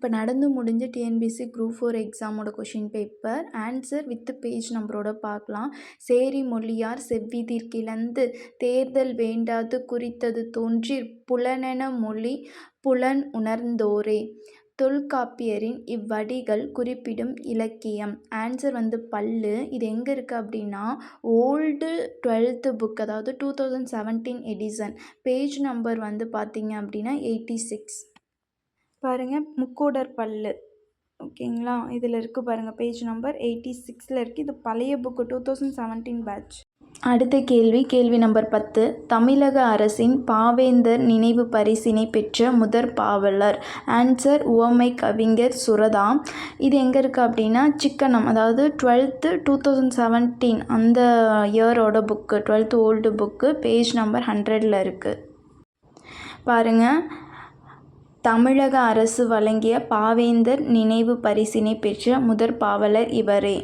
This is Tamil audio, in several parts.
இப்போ நடந்து முடிஞ்ச டிஎன்பிஎஸ்சி குரூப் 4 எக்ஸாமோட question paper answer with page நம்பரோட பார்க்கலாம். சேரி மொழியார் செவ்விதிர்கிளந்து தேர்தல் வேண்டாது குறித்தது தோன்றிற் புலனென மொழி புலன் உணர்ந்தோரே. தொல்காப்பியரின் இவ்வடிகள் குறிப்பிடும் இலக்கியம். ஆன்சர் பல்லு. இது எங்கே இருக்குது அப்படின்னா ஓல்டு 12th புக், அதாவது 2017 எடிசன். பேஜ் நம்பர் பார்த்தீங்க அப்படின்னா 86. பாருங்கள், முக்கூடர் பல்லு. ஓகேங்களா, இதில் இருக்குது பாருங்கள், பேஜ் நம்பர் 86ல் இருக்குது. இது பழைய புக்கு, 2017 பேட்ச். அடுத்த கேள்வி நம்பர் 10. தமிழக அரசின் பாவேந்தர் நினைவு பரிசினை பெற்ற முதற் பாவலர். ஆன்சர் உவமை கவிஞர் சுரதா. இது எங்கே இருக்குது அப்படின்னா சிக்கனம், அதாவது 12th 2017 அந்த இயரோட book, 12th old book, page number 100ல் இருக்குது. பாருங்கள், தமிழக அரசு வழங்கிய பாவேந்தர் நினைவு பரிசினை பெற்ற முதற் பாவலர் இவரே.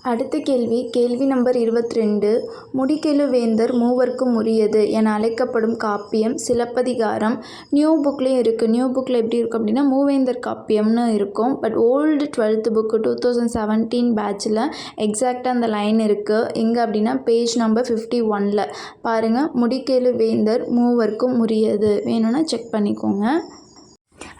அடுத்த கேள்வி நம்பர் 22. முடிகெழு வேந்தர் மூவர்க்கும் உரியது என அழைக்கப்படும் காப்பியம் சிலப்பதிகாரம். நியூ புக்லேயும் இருக்குது. நியூ புக்கில் எப்படி இருக்கும் அப்படின்னா மூவேந்தர் காப்பியம்னு இருக்கும். பட் ஓல்டு 12th புக்கு 2017 பேட்சில் எக்ஸாக்டாக அந்த லைன் இருக்குது. எங்கே அப்படின்னா பேஜ் நம்பர் 51ல். பாருங்கள், முடிகெழு வேந்தர் மூவர்க்கும் உரியது. வேணும்னா செக் பண்ணிக்கோங்க.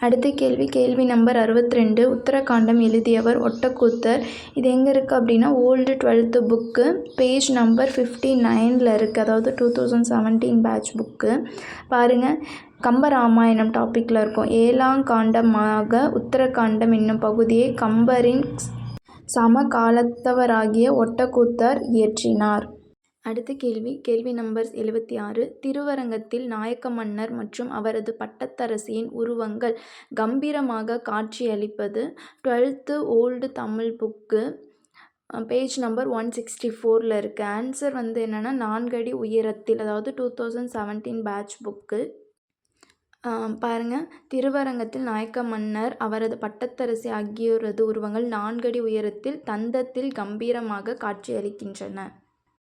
அடுத்த கேள்வி நம்பர் 62. உத்தரகாண்டம் எழுதியவர் ஒட்டக்கூத்தர். இது எங்கே இருக்குது அப்படின்னா old 12th book, page number 59ல் இருக்குது, அதாவது 2017 பேட்ச் புக்கு. பாருங்கள், கம்பராமாயணம் டாப்பிக்கில் இருக்கும். 7ஆம் காண்டமாக உத்தரகாண்டம் என்னும் பகுதியை கம்பரின் சமகாலத்தவராகிய ஒட்டக்கூத்தர் இயற்றினார். அடுத்த கேள்வி நம்பர் 76. திருவரங்கத்தில் நாயக்க மன்னர் மற்றும் அவரது பட்டத்தரசியின் உருவங்கள் கம்பீரமாக காட்சியளிப்பது. 12th old Tamil book, page number 164ல் இருக்குது. ஆன்சர் என்னென்னா 4 அடி உயரத்தில், அதாவது 2017 பேட்ச் புக்கு. பாருங்கள், திருவரங்கத்தில் நாயக்க மன்னர் அவரது பட்டத்தரசி ஆகியோரது உருவங்கள் 4 அடி உயரத்தில் தந்தத்தில் கம்பீரமாக காட்சியளிக்கின்றன.